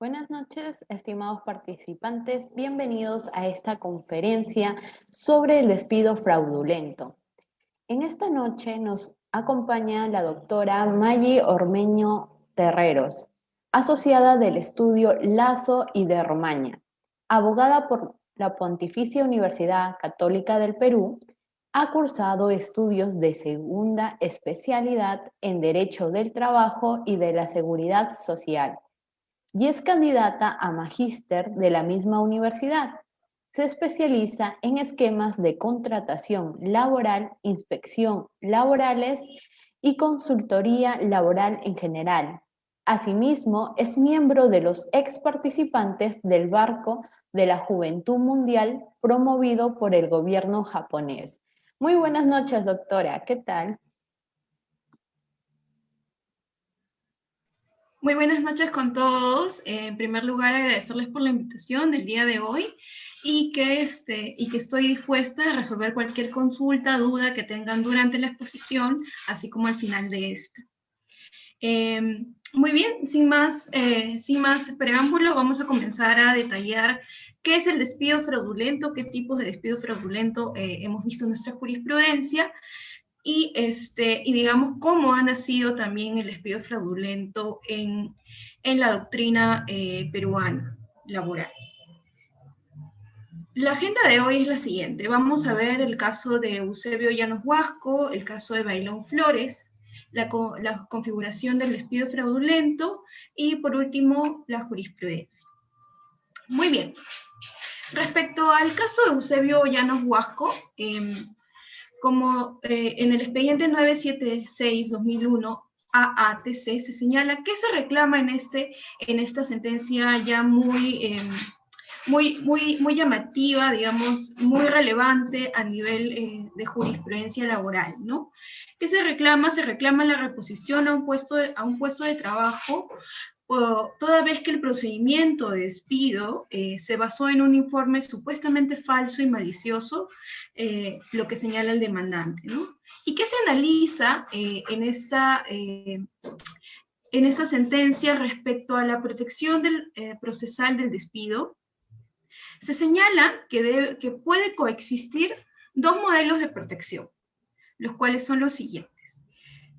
Buenas noches, estimados participantes. Bienvenidos a esta conferencia sobre el despido fraudulento. En esta noche nos acompaña la doctora Maggie Ormeño Terreros, asociada del estudio Lazo y de Romaña, abogada por la Pontificia Universidad Católica del Perú. Ha cursado estudios de segunda especialidad en Derecho del Trabajo y de la Seguridad Social y es candidata a magíster de la misma universidad. Se especializa en esquemas de contratación laboral, inspección laborales y consultoría laboral en general. Asimismo, es miembro de los ex participantes del Barco de la Juventud Mundial promovido por el gobierno japonés. Muy buenas noches, doctora. ¿Qué tal? Muy buenas noches con todos. En primer lugar, agradecerles por la invitación del día de hoy y que estoy dispuesta a resolver cualquier consulta, duda que tengan durante la exposición, así como al final de esta. Muy bien, sin más preámbulo, vamos a comenzar a detallar qué es el despido fraudulento, qué tipos de despido fraudulento hemos visto en nuestra jurisprudencia y digamos cómo ha nacido también el despido fraudulento en la doctrina peruana laboral. La agenda de hoy es la siguiente. Vamos a ver el caso de Eusebio Llanos Huasco, el caso de Bailón Flores, la configuración del despido fraudulento y, por último, la jurisprudencia. Muy bien. Respecto al caso de Eusebio Llanos Huasco, como en el expediente 976-2001 AATC se señala que se reclama en esta sentencia ya muy llamativa, digamos, muy relevante a nivel de jurisprudencia laboral, ¿no? ¿Qué se reclama? Se reclama la reposición a un puesto de trabajo toda vez que el procedimiento de despido se basó en un informe supuestamente falso y malicioso, lo que señala el demandante, ¿no? ¿Y qué se analiza en esta sentencia respecto a la protección procesal del despido? Se señala que puede coexistir dos modelos de protección, los cuales son los siguientes.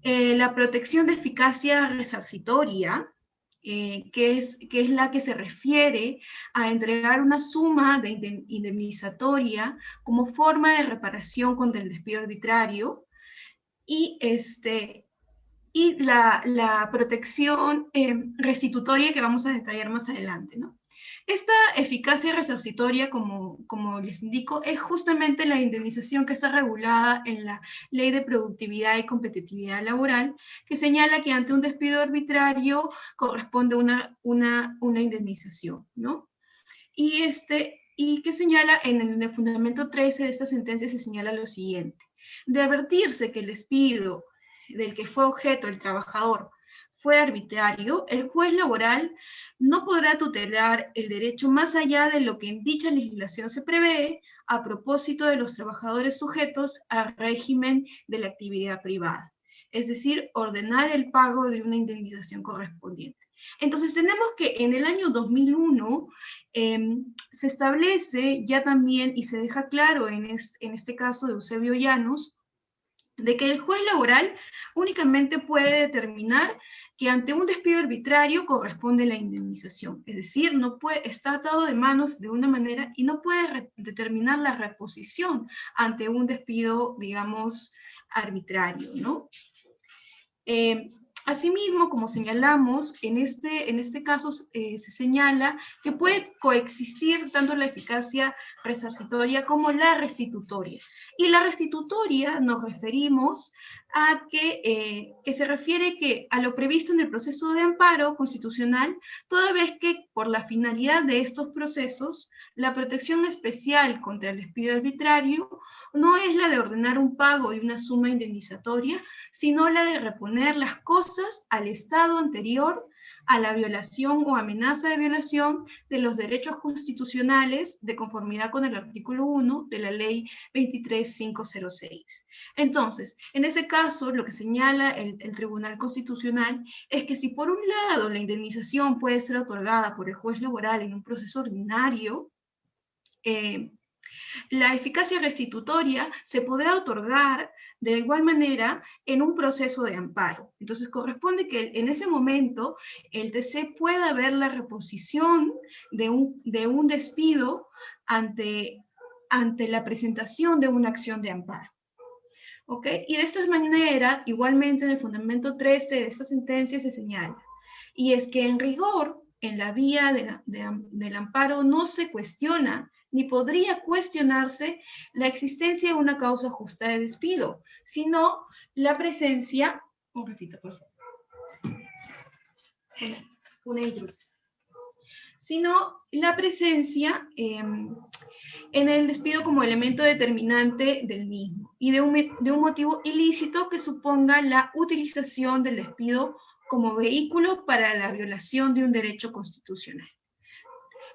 La protección de eficacia resarcitoria, que es la que se refiere a entregar una suma de indemnizatoria como forma de reparación contra el despido arbitrario, y la protección restitutoria que vamos a detallar más adelante, ¿no? Esta eficacia resarcitoria, como les indico, es justamente la indemnización que está regulada en la Ley de Productividad y Competitividad Laboral, que señala que ante un despido arbitrario corresponde una indemnización, ¿no? Y que señala en el fundamento 13 de esta sentencia se señala lo siguiente: de advertirse que el despido del que fue objeto el trabajador fue arbitrario, el juez laboral no podrá tutelar el derecho más allá de lo que en dicha legislación se prevé a propósito de los trabajadores sujetos al régimen de la actividad privada, es decir, ordenar el pago de una indemnización correspondiente. Entonces tenemos que en el año 2001 se establece ya también y se deja claro en este caso de Eusebio Llanos, de que el juez laboral únicamente puede determinar que ante un despido arbitrario corresponde la indemnización. Es decir, no puede, está atado de manos de una manera y no puede determinar la reposición ante un despido, digamos, arbitrario, ¿no? Asimismo, como señalamos, en este caso se señala que puede coexistir tanto la eficacia resarcitoria como la restitutoria. Y la restitutoria nos referimos a que se refiere a lo previsto en el proceso de amparo constitucional, toda vez que por la finalidad de estos procesos, la protección especial contra el despido arbitrario no es la de ordenar un pago de una suma indemnizatoria, sino la de reponer las cosas al estado anterior a la violación o amenaza de violación de los derechos constitucionales de conformidad con el artículo 1 de la Ley 23506. Entonces, en ese caso, lo que señala el Tribunal Constitucional es que si por un lado la indemnización puede ser otorgada por el juez laboral en un proceso ordinario, la eficacia restitutoria se podrá otorgar de igual manera en un proceso de amparo. Entonces corresponde que en ese momento el TC pueda ver la reposición de un despido ante la presentación de una acción de amparo. ¿Ok? Y de esta manera, igualmente en el fundamento 13 de esta sentencia se señala, y es que en rigor, en la vía del amparo no se cuestiona ni podría cuestionarse la existencia de una causa justa de despido, sino la presencia, un ratito, por favor, sino la presencia en el despido como elemento determinante del mismo y de un motivo ilícito que suponga la utilización del despido como vehículo para la violación de un derecho constitucional.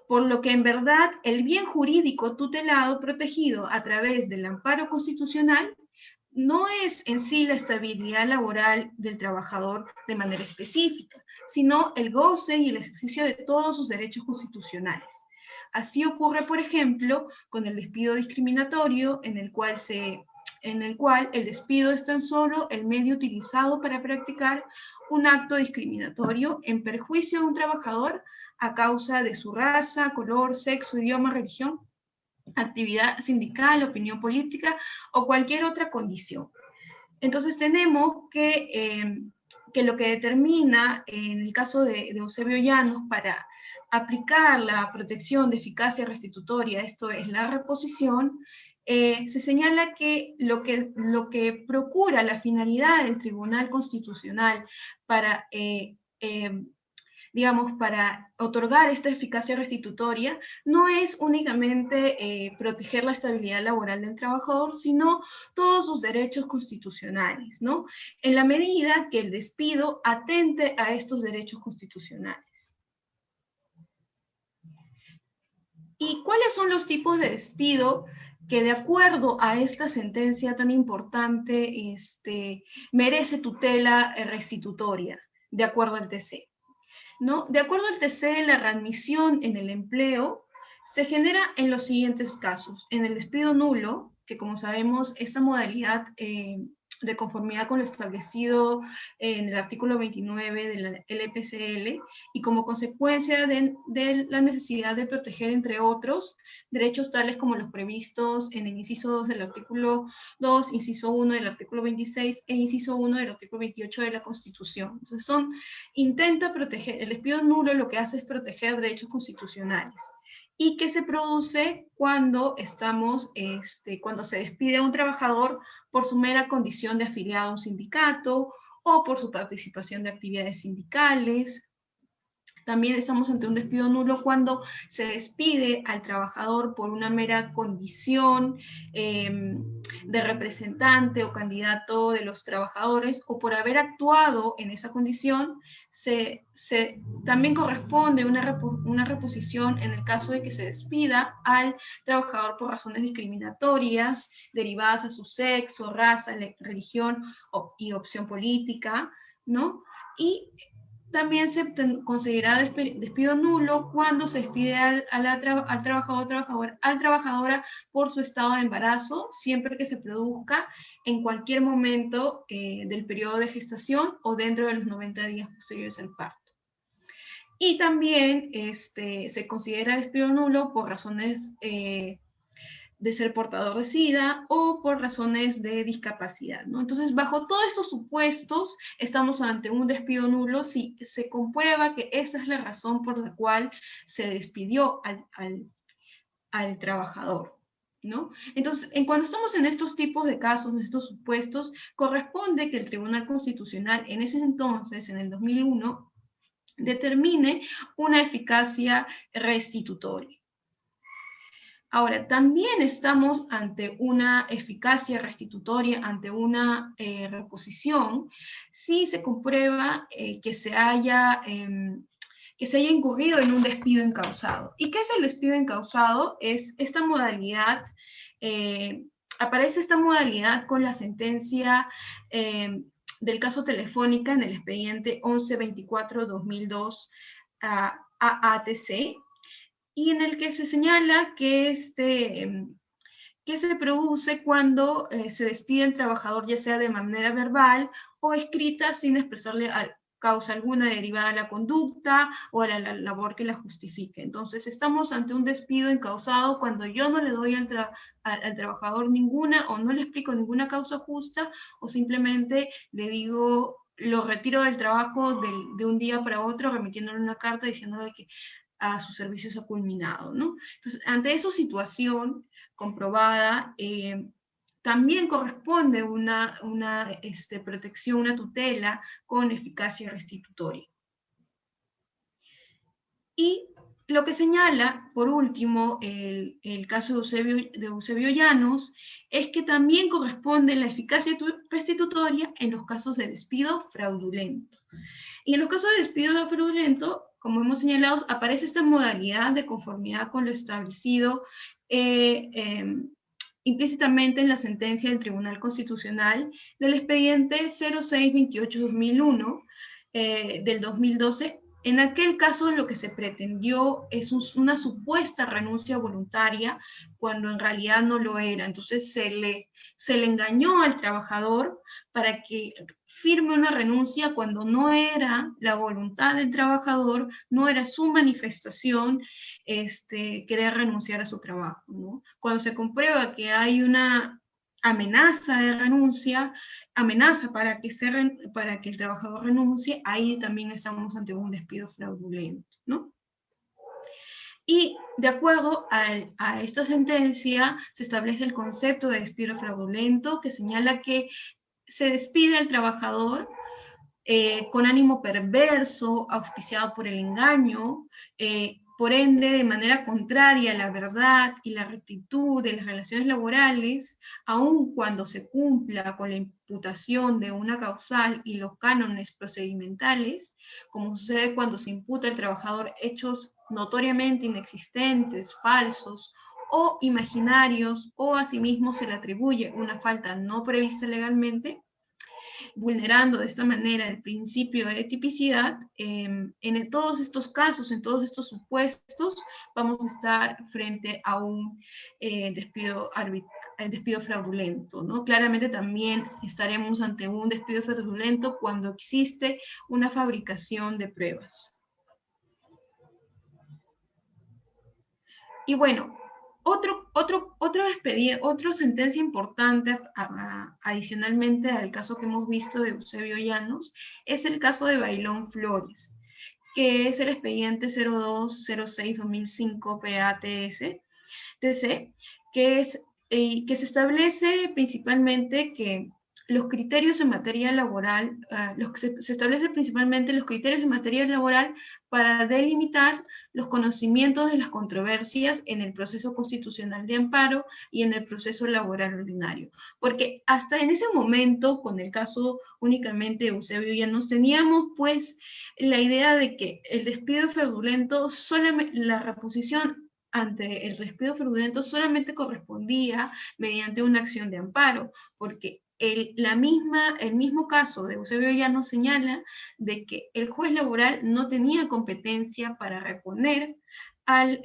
Por lo que en verdad el bien jurídico tutelado protegido a través del amparo constitucional no es en sí la estabilidad laboral del trabajador de manera específica, sino el goce y el ejercicio de todos sus derechos constitucionales. Así ocurre, por ejemplo, con el despido discriminatorio, en el cual el despido es tan solo el medio utilizado para practicar un acto discriminatorio en perjuicio de un trabajador a causa de su raza, color, sexo, idioma, religión, actividad sindical, opinión política o cualquier otra condición. Entonces tenemos que lo que determina en el caso de Eusebio Llanos para aplicar la protección de eficacia restitutoria, esto es la reposición, se señala que lo que procura la finalidad del Tribunal Constitucional para digamos, para otorgar esta eficacia restitutoria, no es únicamente proteger la estabilidad laboral del trabajador, sino todos sus derechos constitucionales, ¿no? En la medida que el despido atente a estos derechos constitucionales. ¿Y cuáles son los tipos de despido que de acuerdo a esta sentencia tan importante merece tutela restitutoria, de acuerdo al TC? ¿No? De acuerdo al TC, la readmisión en el empleo se genera en los siguientes casos. En el despido nulo, que como sabemos, esta modalidad de conformidad con lo establecido en el artículo 29 de la LPCL y como consecuencia de la necesidad de proteger, entre otros, derechos tales como los previstos en el inciso 2 del artículo 2, inciso 1 del artículo 26 e inciso 1 del artículo 28 de la Constitución. Entonces intenta proteger, el despido nulo lo que hace es proteger derechos constitucionales y que se produce cuando cuando se despide a un trabajador por su mera condición de afiliado a un sindicato o por su participación de actividades sindicales. También estamos ante un despido nulo cuando se despide al trabajador por una mera condición de representante o candidato de los trabajadores o por haber actuado en esa condición. También corresponde una reposición en el caso de que se despida al trabajador por razones discriminatorias derivadas a su sexo, raza, religión y opción política, ¿no? Y también se considera despido nulo cuando se despide al trabajador, trabajadora por su estado de embarazo, siempre que se produzca en cualquier momento del periodo de gestación o dentro de los 90 días posteriores al parto. Y también se considera despido nulo por razones de ser portador de SIDA o por razones de discapacidad, ¿no? Entonces, bajo todos estos supuestos, estamos ante un despido nulo si se comprueba que esa es la razón por la cual se despidió al trabajador, ¿no? Entonces, cuando estamos en estos tipos de casos, en estos supuestos, corresponde que el Tribunal Constitucional, en ese entonces, en el 2001, determine una eficacia restitutoria. Ahora, también estamos ante una eficacia restitutoria, ante una reposición, si se comprueba que se haya incurrido en un despido encausado. ¿Y qué es el despido encausado? Es esta modalidad, aparece esta modalidad con la sentencia del caso Telefónica en el expediente 1124-2002 AATC, y en el que se señala que que se produce cuando se despide al trabajador, ya sea de manera verbal o escrita, sin expresarle causa alguna derivada a la conducta o a la labor que la justifique. Entonces, estamos ante un despido incausado cuando yo no le doy al trabajador ninguna, o no le explico ninguna causa justa, o simplemente le digo, lo retiro del trabajo de un día para otro, remitiéndole una carta diciéndole que a sus servicios ha culminado, ¿no? Entonces, ante esa situación comprobada, también corresponde una protección, una tutela con eficacia restitutoria. Y lo que señala, por último, el caso de Eusebio Llanos, es que también corresponde la eficacia restitutoria en los casos de despido fraudulento. Y en los casos de despido fraudulento, como hemos señalado, aparece esta modalidad de conformidad con lo establecido implícitamente en la sentencia del Tribunal Constitucional del expediente 0628-2001 del 2012. En aquel caso lo que se pretendió es una supuesta renuncia voluntaria cuando en realidad no lo era. Entonces se le engañó al trabajador para que firme una renuncia cuando no era la voluntad del trabajador, no era su manifestación querer renunciar a su trabajo, ¿no? Cuando se comprueba que hay una amenaza de renuncia, amenaza para que el trabajador renuncie, ahí también estamos ante un despido fraudulento, ¿no? Y de acuerdo a esta sentencia, se establece el concepto de despido fraudulento, que señala que se despide al trabajador con ánimo perverso, auspiciado por el engaño, por ende, de manera contraria a la verdad y la rectitud de las relaciones laborales, aun cuando se cumpla con la imputación de una causal y los cánones procedimentales, como sucede cuando se imputa al trabajador hechos notoriamente inexistentes, falsos o imaginarios, o asimismo se le atribuye una falta no prevista legalmente, vulnerando de esta manera el principio de tipicidad. En todos estos casos, en todos estos supuestos, vamos a estar frente a un despido fraudulento, ¿no? Claramente también estaremos ante un despido fraudulento cuando existe una fabricación de pruebas. Y bueno, otra sentencia importante adicionalmente al caso que hemos visto de Eusebio Llanos es el caso de Bailón Flores, que es el expediente 0206-2005 PATS, que se establece principalmente que los criterios en materia laboral, se establecen principalmente los criterios en materia laboral para delimitar los conocimientos de las controversias en el proceso constitucional de amparo y en el proceso laboral ordinario. Porque hasta en ese momento, con el caso únicamente de Eusebio, ya nos teníamos pues la idea de que el despido fraudulento, la reposición ante el despido fraudulento solamente correspondía mediante una acción de amparo, porque el mismo caso de Eusebio Llanos señala de que el juez laboral no tenía competencia para reponer al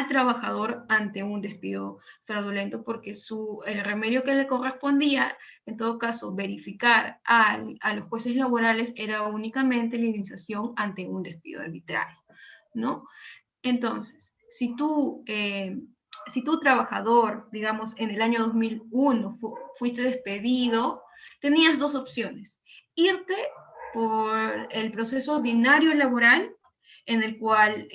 trabajador ante un despido fraudulento, porque el remedio que le correspondía, en todo caso, verificar a los jueces laborales era únicamente la indemnización ante un despido arbitrario, ¿no? Entonces, si tú trabajador, digamos, en el año 2001 fuiste despedido, tenías dos opciones: irte por el proceso ordinario laboral, en el cual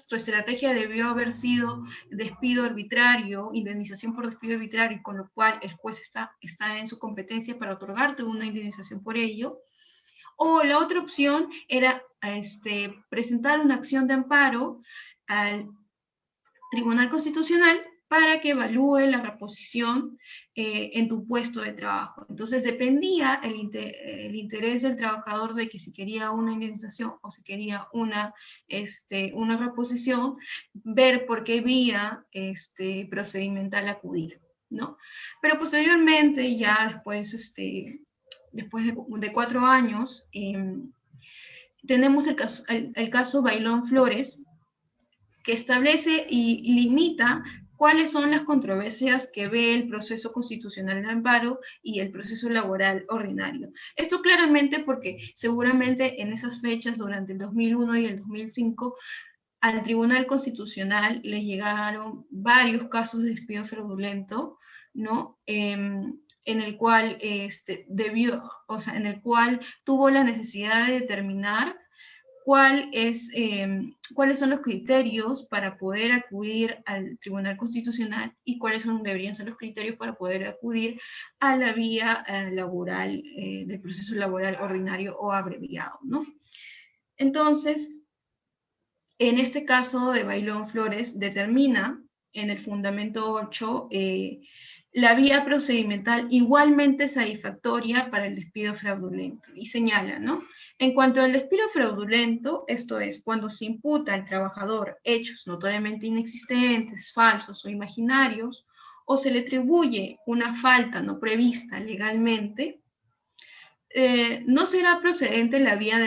tu estrategia debió haber sido despido arbitrario, indemnización por despido arbitrario, con lo cual el juez está en su competencia para otorgarte una indemnización por ello. O la otra opción era presentar una acción de amparo al Tribunal Constitucional para que evalúe la reposición en tu puesto de trabajo. Entonces dependía el interés del trabajador de que si quería una indemnización o si quería una reposición, ver por qué vía procedimental acudir, ¿no? Pero posteriormente, ya después de 4 años, tenemos el caso Bailón Flores, que establece y limita cuáles son las controversias que ve el proceso constitucional de amparo y el proceso laboral ordinario. Esto claramente porque seguramente en esas fechas, durante el 2001 y el 2005, al Tribunal Constitucional le llegaron varios casos de despido fraudulento, ¿no? En el cual en el cual tuvo la necesidad de determinar cuáles son los criterios para poder acudir al Tribunal Constitucional y deberían ser los criterios para poder acudir a la vía laboral del proceso laboral ordinario o abreviado, ¿no? Entonces, en este caso de Bailón Flores, determina en el fundamento 8 la vía procedimental igualmente satisfactoria para el despido fraudulento y señala, ¿no? En cuanto al despido fraudulento, esto es, cuando se imputa al trabajador hechos notoriamente inexistentes, falsos o imaginarios, o se le atribuye una falta no prevista legalmente, no será procedente la vía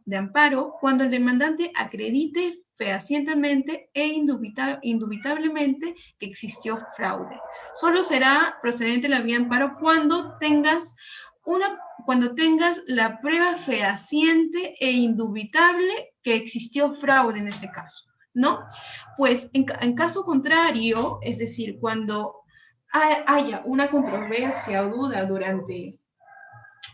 de amparo cuando el demandante acredite fehacientemente e indubitablemente que existió fraude. Solo será procedente la vía de amparo cuando tengas la prueba fehaciente e indubitable que existió fraude en ese caso, ¿no? Pues en caso contrario, es decir, cuando haya una controversia o duda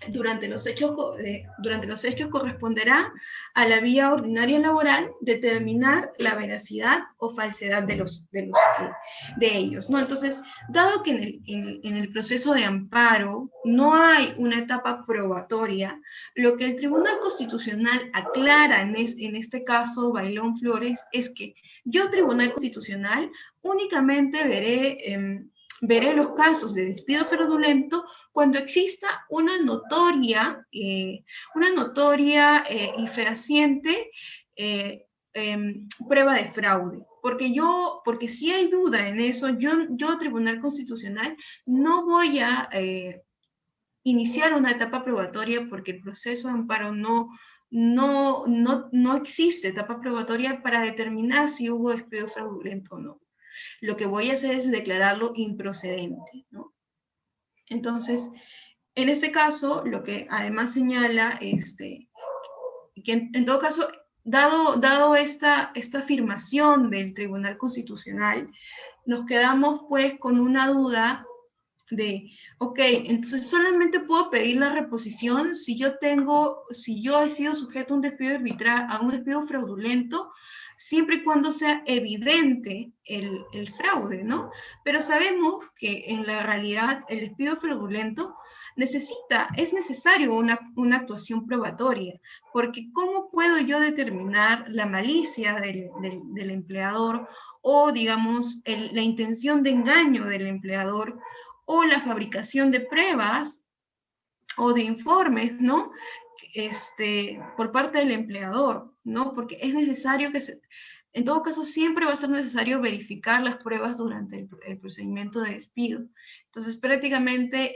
durante los hechos corresponderá a la vía ordinaria laboral determinar la veracidad o falsedad de ellos, ¿no? Entonces, dado que en el proceso de amparo no hay una etapa probatoria, lo que el Tribunal Constitucional aclara en este caso, Bailón Flores, es que yo, Tribunal Constitucional, únicamente veré los casos de despido fraudulento cuando exista una notoria y fehaciente prueba de fraude. Porque si hay duda en eso, yo Tribunal Constitucional, no voy a iniciar una etapa probatoria porque el proceso de amparo no existe etapa probatoria para determinar si hubo despido fraudulento o no. Lo que voy a hacer es declararlo improcedente, ¿no? Entonces, en este caso, lo que además señala que en todo caso, dado esta afirmación del Tribunal Constitucional, nos quedamos pues con una duda de, ok, entonces solamente puedo pedir la reposición si yo he sido sujeto a un despido fraudulento, siempre y cuando sea evidente el fraude, ¿no? Pero sabemos que en la realidad el despido fraudulento es necesario una actuación probatoria, porque ¿cómo puedo yo determinar la malicia del empleador o, digamos, la intención de engaño del empleador o la fabricación de pruebas o de informes, ¿no? Por parte del empleador, ¿no? Porque es necesario en todo caso, siempre va a ser necesario verificar las pruebas durante el procedimiento de despido. Entonces, prácticamente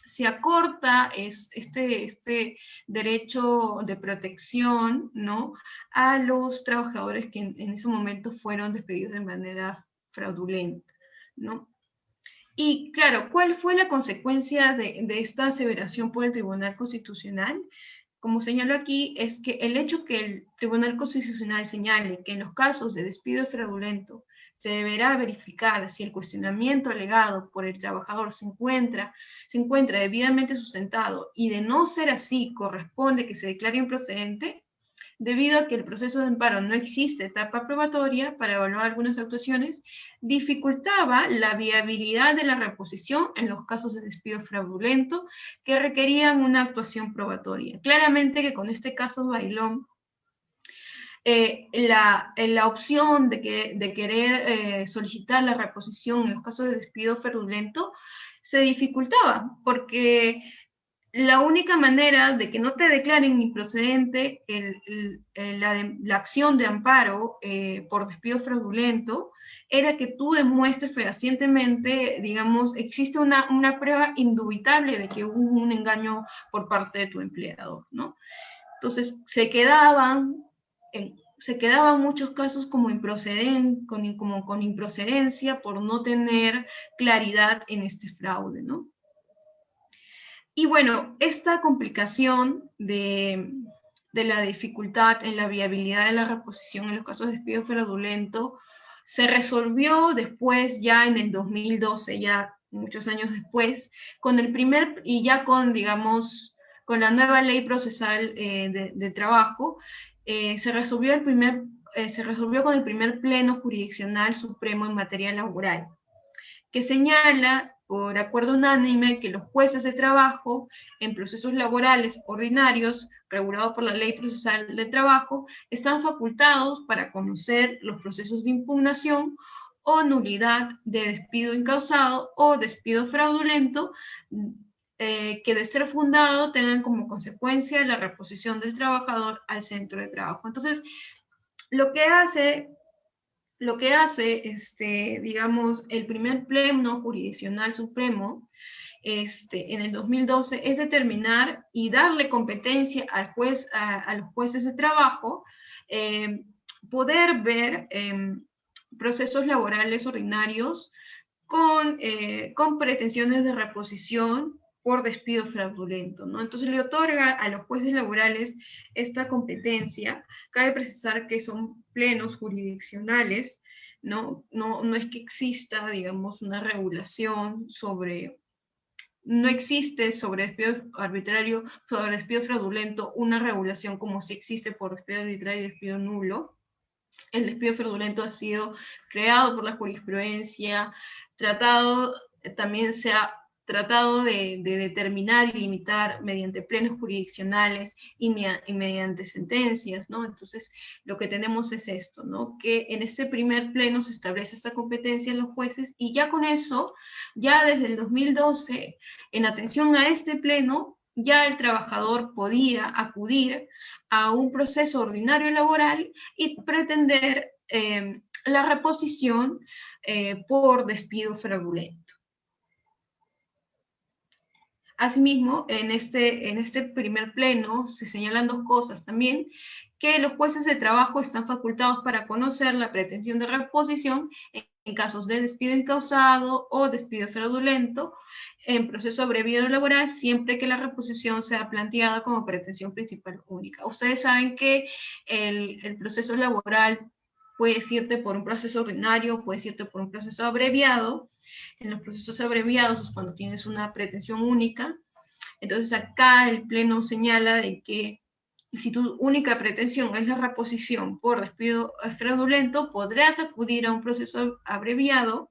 se acorta este derecho de protección, ¿no? A los trabajadores que en ese momento fueron despedidos de manera fraudulenta, ¿no? Y claro, ¿cuál fue la consecuencia de esta aseveración por el Tribunal Constitucional? Como señalo aquí, es que el hecho que el Tribunal Constitucional señale que en los casos de despido fraudulento se deberá verificar si el cuestionamiento alegado por el trabajador se encuentra debidamente sustentado y de no ser así corresponde que se declare improcedente, debido a que el proceso de amparo no existe etapa probatoria para evaluar algunas actuaciones, dificultaba la viabilidad de la reposición en los casos de despido fraudulento que requerían una actuación probatoria. Claramente que con este caso Bailón la opción de querer solicitar la reposición en los casos de despido fraudulento se dificultaba, porque la única manera de que no te declaren improcedente la acción de amparo por despido fraudulento era que tú demuestres fehacientemente, digamos, existe una prueba indubitable de que hubo un engaño por parte de tu empleador, ¿no? Entonces, se quedaban muchos casos como con improcedencia por no tener claridad en este fraude, ¿no? Y bueno, esta complicación de la dificultad en la viabilidad de la reposición en los casos de despido fraudulento se resolvió después, ya en el 2012, ya muchos años después, con el primer, y ya con, digamos, con la nueva ley procesal de trabajo, se resolvió se resolvió con el primer pleno jurisdiccional supremo en materia laboral, que señala por acuerdo unánime que los jueces de trabajo en procesos laborales ordinarios, regulados por la Ley Procesal de Trabajo, están facultados para conocer los procesos de impugnación o nulidad de despido incausado o despido fraudulento que de ser fundado tengan como consecuencia la reposición del trabajador al centro de trabajo. Entonces, lo que hace digamos, el primer pleno jurisdiccional supremo en el 2012 es determinar y darle competencia al juez, a los jueces de trabajo, poder ver procesos laborales ordinarios con pretensiones de reposición por despido fraudulento, ¿no? Entonces le otorga a los jueces laborales esta competencia. Cabe precisar que son plenos jurisdiccionales, ¿no? No es que exista, digamos, una regulación sobre, no existe sobre despido arbitrario, sobre despido fraudulento, una regulación como si existe por despido arbitrario y despido nulo. El despido fraudulento ha sido creado por la jurisprudencia, también se ha tratado de determinar y limitar mediante plenos jurisdiccionales y mediante sentencias, ¿no? Entonces, lo que tenemos es esto, ¿no? Que en este primer pleno se establece esta competencia en los jueces y ya con eso, ya desde el 2012, en atención a este pleno, ya el trabajador podía acudir a un proceso ordinario laboral y pretender la reposición por despido fraudulento. Asimismo, en este primer pleno se señalan dos cosas también, que los jueces de trabajo están facultados para conocer la pretensión de reposición en casos de despido incausado o despido fraudulento en proceso abreviado laboral, siempre que la reposición sea planteada como pretensión principal única. Ustedes saben que el proceso laboral puede irte por un proceso ordinario, puede irte por un proceso abreviado. En los procesos abreviados es cuando tienes una pretensión única. Entonces acá el pleno señala de que si tu única pretensión es la reposición por despido fraudulento, podrás acudir a un proceso abreviado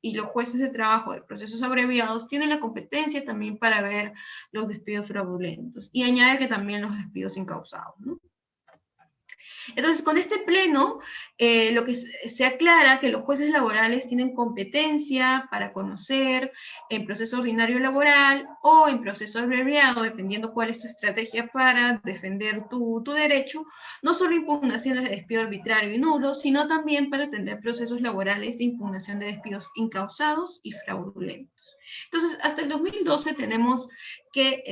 y los jueces de trabajo de procesos abreviados tienen la competencia también para ver los despidos fraudulentos. Y añade que también los despidos incausados, ¿no? Entonces, con este pleno, lo que se aclara que los jueces laborales tienen competencia para conocer en proceso ordinario laboral o en proceso abreviado, dependiendo cuál es tu estrategia para defender tu derecho, no solo impugnaciones de despido arbitrario y nulo, sino también para atender procesos laborales de impugnación de despidos incausados y fraudulentos. Entonces, hasta el 2012 tenemos que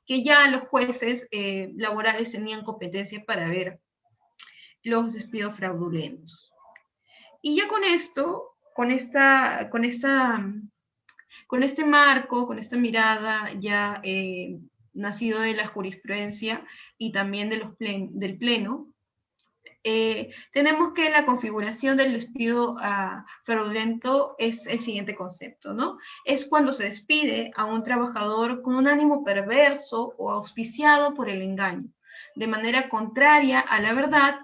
ya los jueces laborales tenían competencia para ver los despidos fraudulentos. Y ya con esto, con este marco, con esta mirada ya nacido de la jurisprudencia y también del pleno, tenemos que la configuración del despido fraudulento es el siguiente concepto, ¿no? Es cuando se despide a un trabajador con un ánimo perverso o auspiciado por el engaño, de manera contraria a la verdad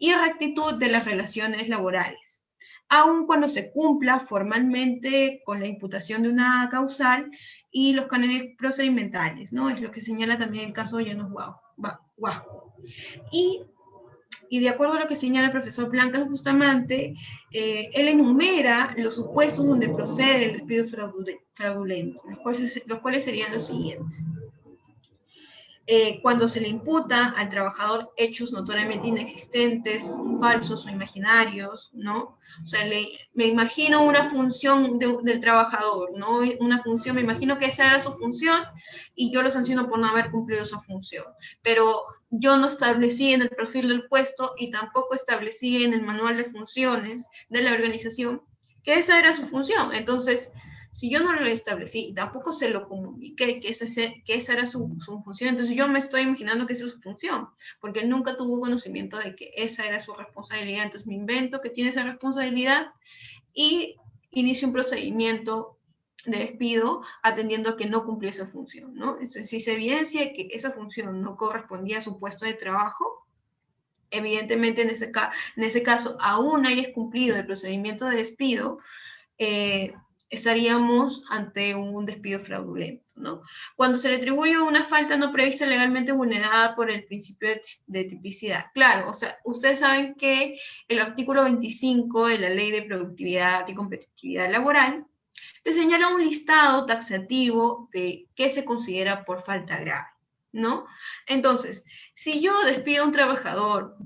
y rectitud de las relaciones laborales, aun cuando se cumpla formalmente con la imputación de una causal y los cánones procedimentales, ¿no? Es lo que señala también el caso de Llanos Huasco. Y y de acuerdo a lo que señala el profesor Blancas Bustamante, él enumera los supuestos donde procede el despido fraudulento, los cuales serían los siguientes. Cuando se le imputa al trabajador hechos notoriamente inexistentes, falsos o imaginarios, ¿no? O sea, me imagino una función del trabajador, ¿no? Una función, me imagino que esa era su función y yo lo sanciono por no haber cumplido esa función. Pero yo no establecí en el perfil del puesto y tampoco establecí en el manual de funciones de la organización que esa era su función. Entonces, si yo no lo establecí y tampoco se lo comuniqué que esa era su función, entonces yo me estoy imaginando que esa es su función, porque él nunca tuvo conocimiento de que esa era su responsabilidad, entonces me invento que tiene esa responsabilidad y inicio un procedimiento de despido atendiendo a que no cumplió esa función, ¿no? Entonces, si se evidencia que esa función no correspondía a su puesto de trabajo, evidentemente en ese caso, aún hayas cumplido el procedimiento de despido, estaríamos ante un despido fraudulento, ¿no? Cuando se le atribuye una falta no prevista legalmente vulnerada por el principio de tipicidad. Claro, o sea, ustedes saben que el artículo 25 de la Ley de Productividad y Competitividad Laboral te señala un listado taxativo de qué se considera por falta grave, ¿no? Entonces, si yo despido a un trabajador,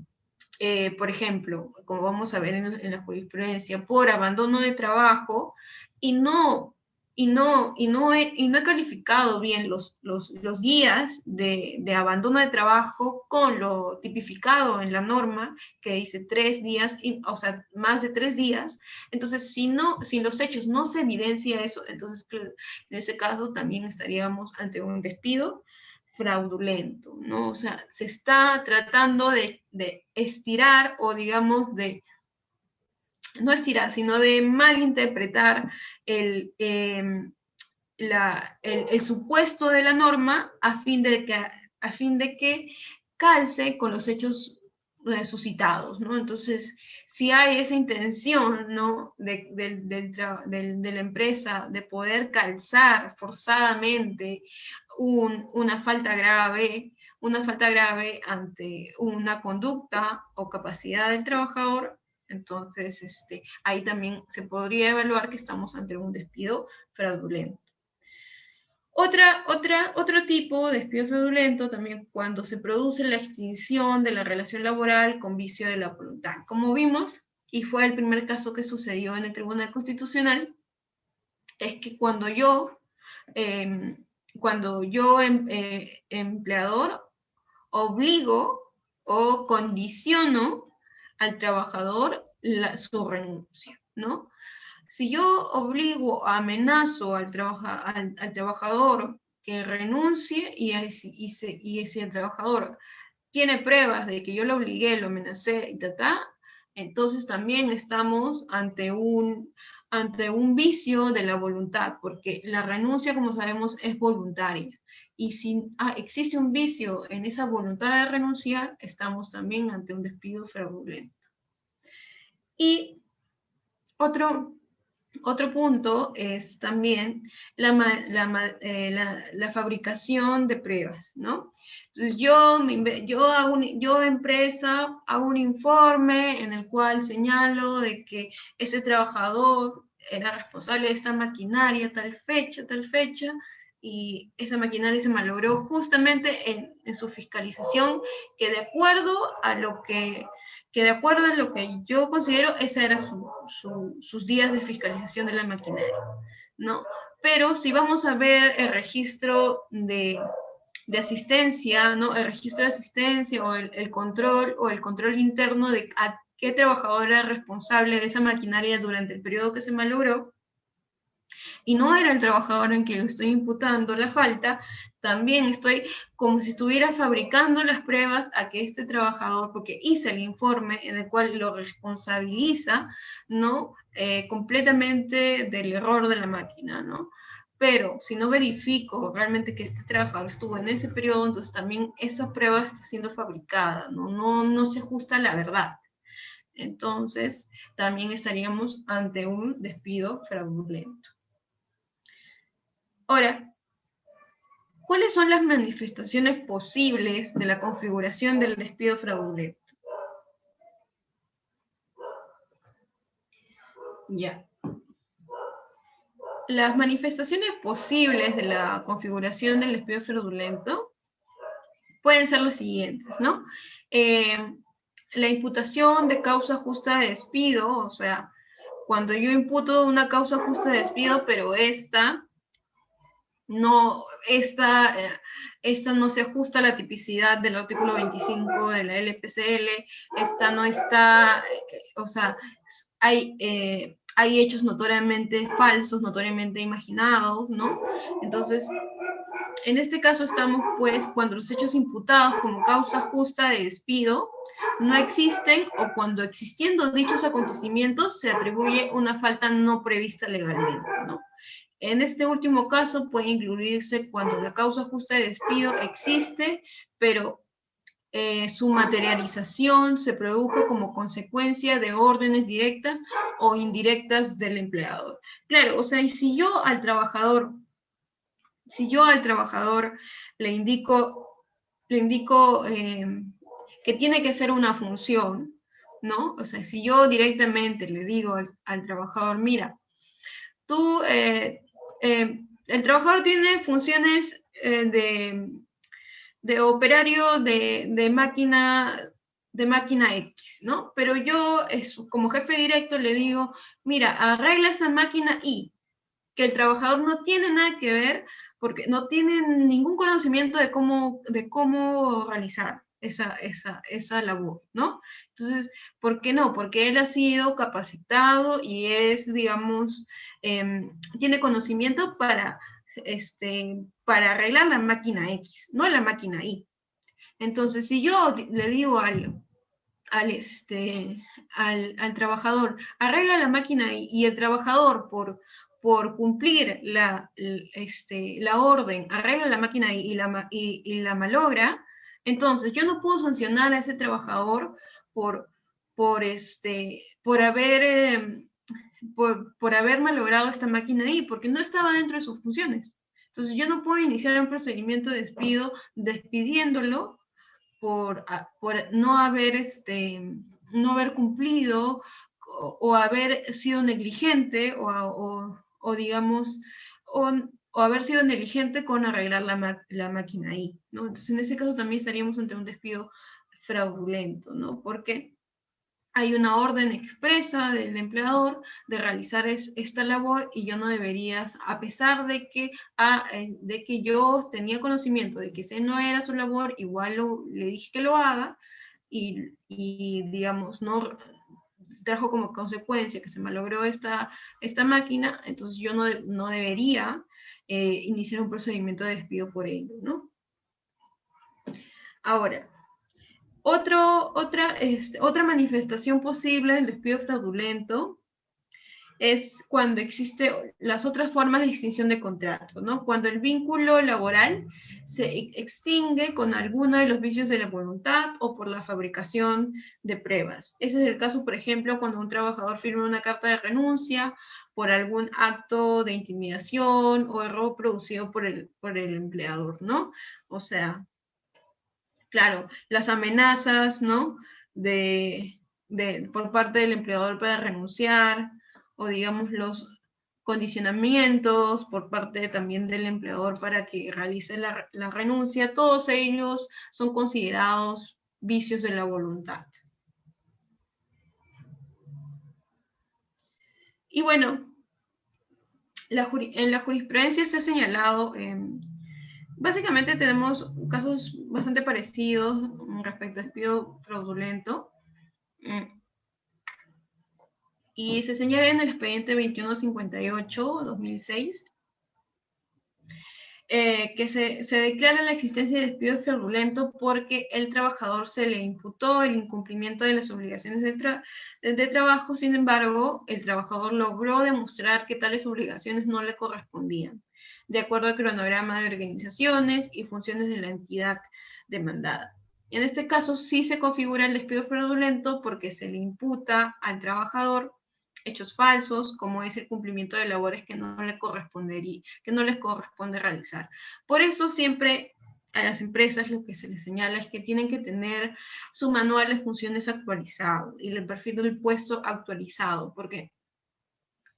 por ejemplo, como vamos a ver en la jurisprudencia, por abandono de trabajo y no he calificado bien los días de abandono de trabajo con lo tipificado en la norma, que dice 3 días, o sea, más de 3 días. Entonces, si los hechos no se evidencia eso, entonces en ese caso también estaríamos ante un despido fraudulento, ¿no? O sea, se está tratando de estirar o digamos no estirar, sino de malinterpretar el, el supuesto de la norma a fin de que calce con los hechos suscitados, ¿no? Entonces, si hay esa intención, ¿no? de la empresa de poder calzar forzadamente una falta grave ante una conducta o capacidad del trabajador, entonces ahí también se podría evaluar que estamos ante un despido fraudulento. Otro tipo de despido fraudulento también cuando se produce la extinción de la relación laboral con vicio de la voluntad. Como vimos, y fue el primer caso que sucedió en el Tribunal Constitucional, es que cuando yo empleador, obligo o condiciono al trabajador su renuncia, ¿no? Si yo obligo, amenazo al trabajador que renuncie y si el trabajador tiene pruebas de que yo lo obligué, lo amenacé y entonces también estamos ante un vicio de la voluntad, porque la renuncia, como sabemos, es voluntaria. Y si existe un vicio en esa voluntad de renunciar, estamos también ante un despido fraudulento. Y otro punto es también la fabricación de pruebas, ¿no? Entonces yo empresa hago un informe en el cual señalo de que ese trabajador era responsable de esta maquinaria tal fecha, y esa maquinaria se malogró justamente en su fiscalización, que de acuerdo a lo que yo considero, ese era sus días de fiscalización de la maquinaria, ¿no? Pero si vamos a ver el registro de asistencia, ¿no? El registro de asistencia o el control interno de a qué trabajador era responsable de esa maquinaria durante el periodo que se malogró, y no era el trabajador en quien lo estoy imputando la falta, también estoy como si estuviera fabricando las pruebas a que este trabajador, porque hice el informe en el cual lo responsabiliza, ¿no? Completamente del error de la máquina, ¿no? Pero si no verifico realmente que este trabajador estuvo en ese periodo, entonces también esa prueba está siendo fabricada, ¿no? No se ajusta a la verdad. Entonces, también estaríamos ante un despido fraudulento. Ahora, ¿cuáles son las manifestaciones posibles de la configuración del despido fraudulento? Ya. Las manifestaciones posibles de la configuración del despido fraudulento pueden ser las siguientes, ¿no? La imputación de causa justa de despido, o sea, cuando yo imputo una causa justa de despido, pero no, esta no se ajusta a la tipicidad del artículo 25 de la LPCL, esta no está, o sea, hay hechos notoriamente falsos, notoriamente imaginados, ¿no? Entonces, en este caso estamos, pues, cuando los hechos imputados como causa justa de despido no existen o cuando existiendo dichos acontecimientos se atribuye una falta no prevista legalmente, ¿no? En este último caso puede incluirse cuando la causa justa de despido existe, pero su materialización se produjo como consecuencia de órdenes directas o indirectas del empleador. Claro, o sea, y si yo al trabajador le indico que tiene que ser una función, ¿no? O sea, si yo directamente le digo al trabajador, mira, tú, el trabajador tiene funciones de operario de máquina X, ¿no? Pero yo, como jefe directo, le digo, mira, arregla esta máquina Y, que el trabajador no tiene nada que ver porque no tiene ningún conocimiento de cómo realizar esa labor, ¿no? Entonces, ¿por qué no? Porque él ha sido capacitado y es, digamos, tiene conocimiento para arreglar la máquina X, no la máquina Y. Entonces, si yo le digo al trabajador, arregla la máquina y el trabajador por cumplir la orden, arregla la máquina y la malogra, entonces yo no puedo sancionar a ese trabajador por, por haber, por haber malogrado esta máquina ahí, porque no estaba dentro de sus funciones. Entonces yo no puedo iniciar un procedimiento de despido despidiéndolo por no haber cumplido o haber sido negligente o digamos, o haber sido negligente con arreglar la máquina ahí, ¿no? Entonces, en ese caso también estaríamos ante un despido fraudulento, ¿no? Porque hay una orden expresa del empleador de realizar esta labor y yo no deberías, a pesar de que yo tenía conocimiento de que ese no era su labor, igual le dije que lo haga digamos, no trajo como consecuencia que se malogró esta máquina, entonces yo no debería iniciar un procedimiento de despido por ello, ¿no? Ahora, otra manifestación posible del despido fraudulento es cuando existen las otras formas de extinción de contrato, ¿no? Cuando el vínculo laboral se extingue con alguno de los vicios de la voluntad o por la fabricación de pruebas. Ese es el caso, por ejemplo, cuando un trabajador firma una carta de renuncia por algún acto de intimidación o error producido por el empleador, ¿no? O sea, claro, las amenazas, ¿no? Por parte del empleador para renunciar, o digamos los condicionamientos por parte también del empleador para que realice la renuncia, todos ellos son considerados vicios de la voluntad. Y bueno, en la jurisprudencia se ha señalado, básicamente tenemos casos bastante parecidos respecto al despido fraudulento. Y se señala en el expediente 2158-2006 que se declara la existencia de despido fraudulento porque el trabajador se le imputó el incumplimiento de las obligaciones de trabajo, sin embargo, el trabajador logró demostrar que tales obligaciones no le correspondían, de acuerdo al cronograma de organizaciones y funciones de la entidad demandada. En este caso, sí se configura el despido fraudulento porque se le imputa al trabajador hechos falsos, como es el cumplimiento de labores que no les corresponde realizar. Por eso siempre a las empresas lo que se les señala es que tienen que tener su manual de funciones actualizado y el perfil del puesto actualizado, porque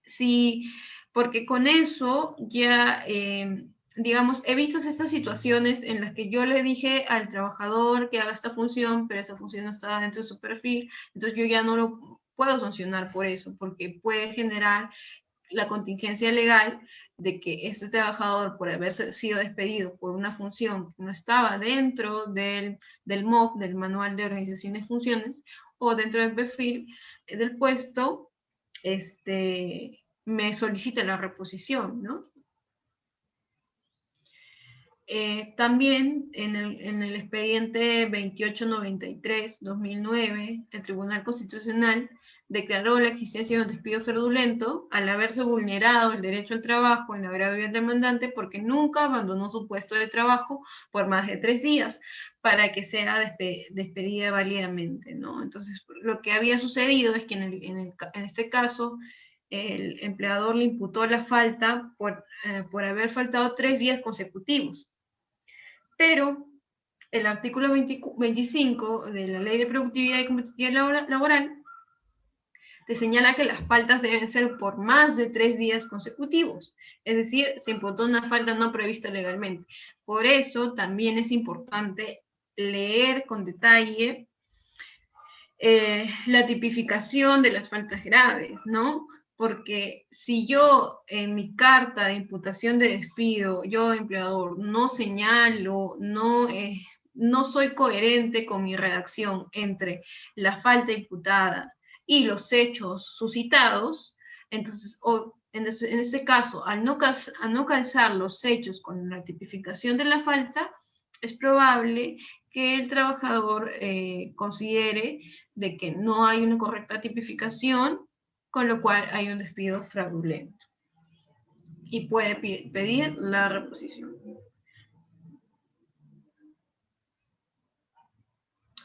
Sí, porque con eso ya, digamos, he visto estas situaciones en las que yo le dije al trabajador que haga esta función, pero esa función no estaba dentro de su perfil, entonces yo ya no lo puedo sancionar por eso, porque puede generar la contingencia legal de que este trabajador, por haber sido despedido por una función que no estaba dentro del MOF, del Manual de Organización y Funciones, o dentro del perfil del puesto, me solicita la reposición, ¿no? También en el expediente 2893-2009, el Tribunal Constitucional declaró la existencia de un despido fraudulento al haberse vulnerado el derecho al trabajo en agravio del demandante porque nunca abandonó su puesto de trabajo por más de 3 días para que sea despedida válidamente, ¿no? Entonces, lo que había sucedido es que en este caso el empleador le imputó la falta por haber faltado 3 días consecutivos. Pero el artículo 25 de la Ley de Productividad y Competitividad Laboral te señala que las faltas deben ser por más de 3 días consecutivos, es decir, se imputó una falta no prevista legalmente. Por eso también es importante leer con detalle la tipificación de las faltas graves, ¿no? Porque si yo en mi carta de imputación de despido, yo empleador, no señalo, no soy coherente con mi redacción entre la falta imputada y los hechos suscitados, entonces, en ese caso, al no calzar los hechos con la tipificación de la falta, es probable que el trabajador considere de que no hay una correcta tipificación, con lo cual hay un despido fraudulento y puede pedir la reposición.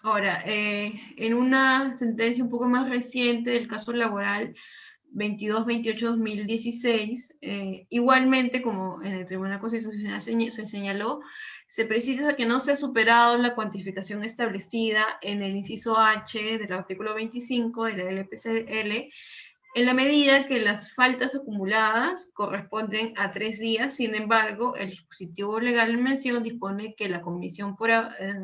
Ahora, en una sentencia un poco más reciente del caso laboral 22-28-2016, igualmente como en el Tribunal Constitucional se señaló, se precisa que no se ha superado la cuantificación establecida en el inciso H del artículo 25 de la LPCL, en la medida que las faltas acumuladas corresponden a 3 días. Sin embargo, el dispositivo legal en mención dispone que la comisión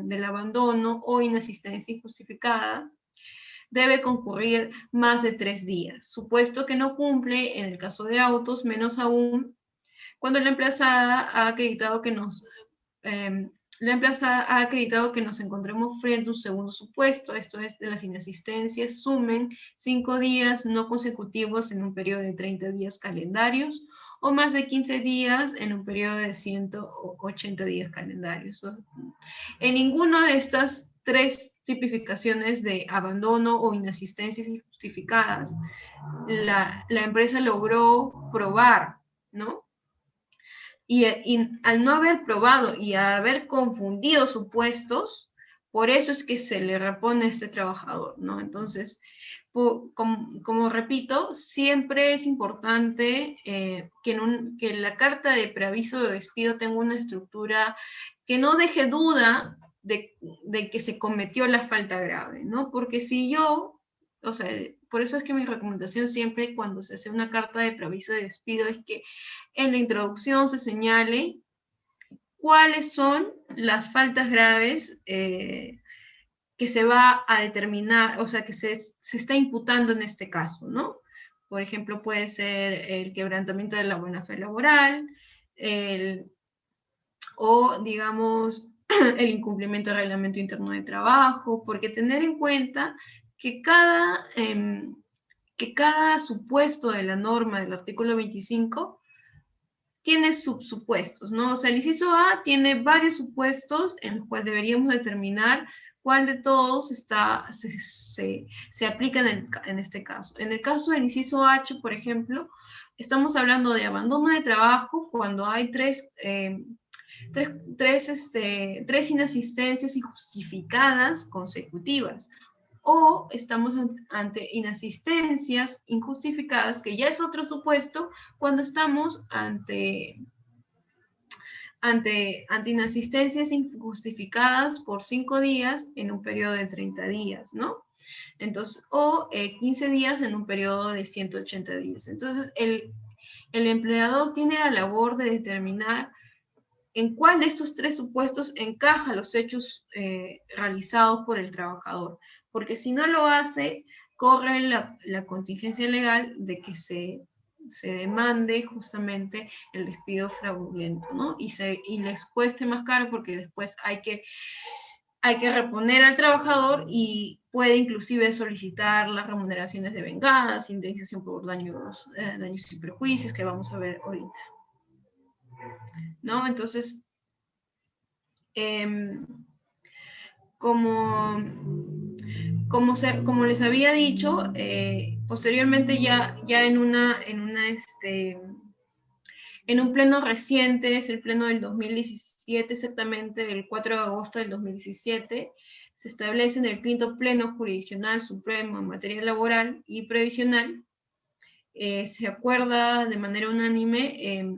del abandono o inasistencia injustificada debe concurrir más de 3 días, supuesto que no cumple en el caso de autos, menos aún cuando la emplazada ha acreditado que nos encontremos frente a un segundo supuesto, esto es, de las inasistencias sumen 5 días no consecutivos en un periodo de 30 días calendarios o más de 15 días en un periodo de 180 días calendarios. En ninguna de estas 3 tipificaciones de abandono o inasistencias injustificadas, la empresa logró probar, ¿no? Y al no haber probado y haber confundido supuestos, por eso es que se le repone a este trabajador, ¿no? Entonces, como repito, siempre es importante que la carta de preaviso de despido tenga una estructura que no deje duda de que se cometió la falta grave, ¿no? Porque si yo, o sea, por eso es que mi recomendación siempre cuando se hace una carta de preaviso de despido es que en la introducción se señale cuáles son las faltas graves que se va a determinar, o sea, que se está imputando en este caso, ¿no? Por ejemplo, puede ser el quebrantamiento de la buena fe laboral, o digamos, el incumplimiento del reglamento interno de trabajo, porque tener en cuenta que cada supuesto de la norma del artículo 25 tiene subsupuestos, ¿no? O sea, el inciso A tiene varios supuestos en los cuales deberíamos determinar cuál de todos se aplica en este caso. En el caso del inciso H, por ejemplo, estamos hablando de abandono de trabajo cuando hay tres inasistencias injustificadas consecutivas. O estamos ante inasistencias injustificadas, que ya es otro supuesto, cuando estamos ante inasistencias injustificadas por 5 días en un periodo de 30 días, ¿no? Entonces, o 15 días en un periodo de 180 días. Entonces, el empleador tiene la labor de determinar en cuál de estos tres supuestos encaja los hechos realizados por el trabajador. Porque si no lo hace, corre la contingencia legal de que se demande justamente el despido fraudulento, ¿no? Y les cueste más caro porque después hay que reponer al trabajador y puede inclusive solicitar las remuneraciones de vengadas, indemnización por daños y perjuicios que vamos a ver ahorita, ¿no? Entonces, como les había dicho, posteriormente ya en un pleno reciente, es el pleno del 2017 exactamente, el 4 de agosto del 2017, se establece en el quinto pleno jurisdiccional supremo en materia laboral y previsional, se acuerda de manera unánime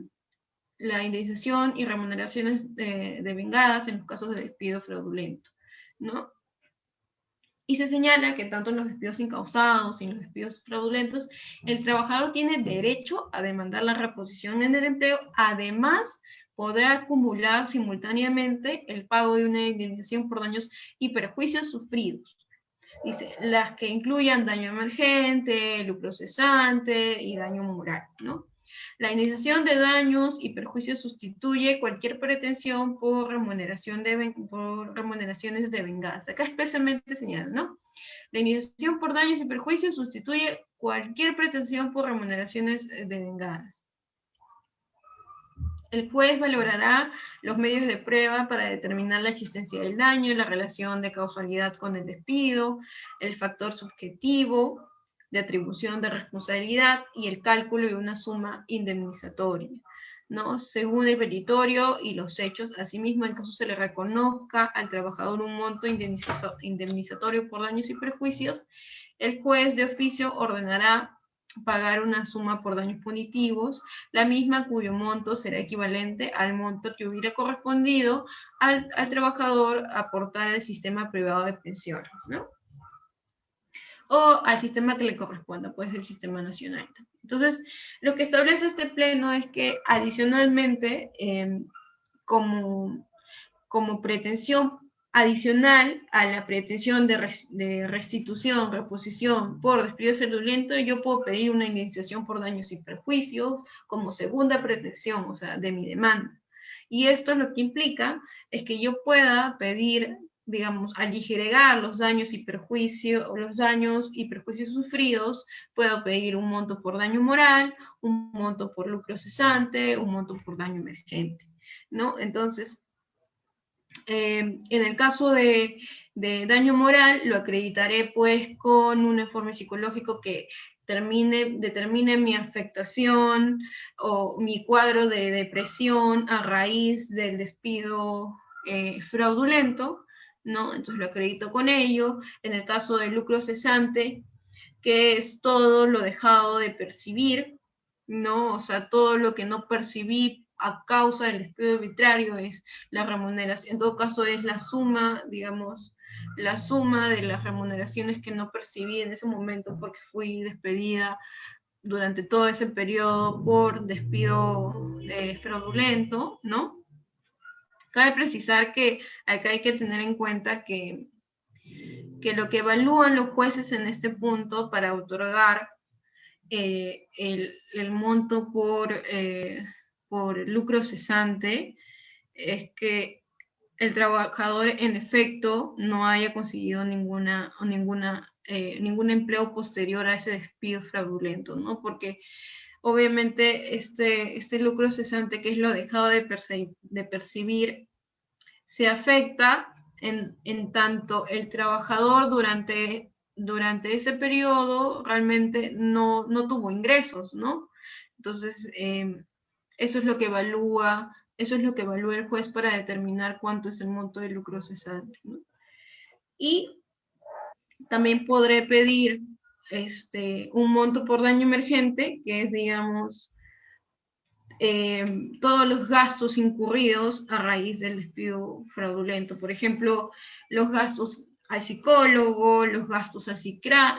la indemnización y remuneraciones de vengadas en los casos de despido fraudulento, ¿no? Y se señala que tanto en los despidos incausados y en los despidos fraudulentos, el trabajador tiene derecho a demandar la reposición en el empleo. Además, podrá acumular simultáneamente el pago de una indemnización por daños y perjuicios sufridos. Dice, las que incluyan daño emergente, lucro cesante y daño moral, ¿no? La indemnización de daños y perjuicios sustituye cualquier pretensión por remuneraciones de venganza. Acá especialmente señala, ¿no? La indemnización por daños y perjuicios sustituye cualquier pretensión por remuneraciones de venganza. El juez valorará los medios de prueba para determinar la existencia del daño, la relación de causalidad con el despido, el factor subjetivo de atribución de responsabilidad y el cálculo de una suma indemnizatoria, ¿no? Según el petitorio y los hechos. Asimismo, en caso se le reconozca al trabajador un monto indemnizatorio por daños y perjuicios, el juez de oficio ordenará pagar una suma por daños punitivos, la misma cuyo monto será equivalente al monto que hubiera correspondido al trabajador aportar al sistema privado de pensiones, ¿no? O al sistema que le corresponda, puede ser el sistema nacional. Entonces, lo que establece este pleno es que adicionalmente, como pretensión adicional a la pretensión de restitución, reposición por despido fraudulento, yo puedo pedir una indemnización por daños y perjuicios como segunda pretensión, o sea, de mi demanda. Y esto lo que implica es que yo pueda pedir, digamos, aligerar los daños y perjuicios sufridos, puedo pedir un monto por daño moral, un monto por lucro cesante, un monto por daño emergente, ¿no? Entonces, en el caso de daño moral, lo acreditaré pues con un informe psicológico que determine mi afectación o mi cuadro de depresión a raíz del despido fraudulento, ¿no? Entonces lo acredito con ello. En el caso del lucro cesante, que es todo lo dejado de percibir, ¿no? O sea, todo lo que no percibí a causa del despido arbitrario es la remuneración. En todo caso, es la suma, digamos, la suma de las remuneraciones que no percibí en ese momento porque fui despedida durante todo ese periodo por despido fraudulento, ¿no? Cabe precisar que acá hay que tener en cuenta que lo que evalúan los jueces en este punto para otorgar el monto por lucro cesante es que el trabajador en efecto no haya conseguido ningún empleo posterior a ese despido fraudulento, ¿no? Porque obviamente este lucro cesante, que es lo dejado de percibir, se afecta en tanto el trabajador durante ese periodo realmente no tuvo ingresos, ¿no? Entonces, eso es lo que evalúa el juez para determinar cuánto es el monto de lucro cesante, ¿no? Y también podré pedir un monto por daño emergente, que es, digamos, todos los gastos incurridos a raíz del despido fraudulento. Por ejemplo, los gastos al psicólogo, los gastos al psiquiatra,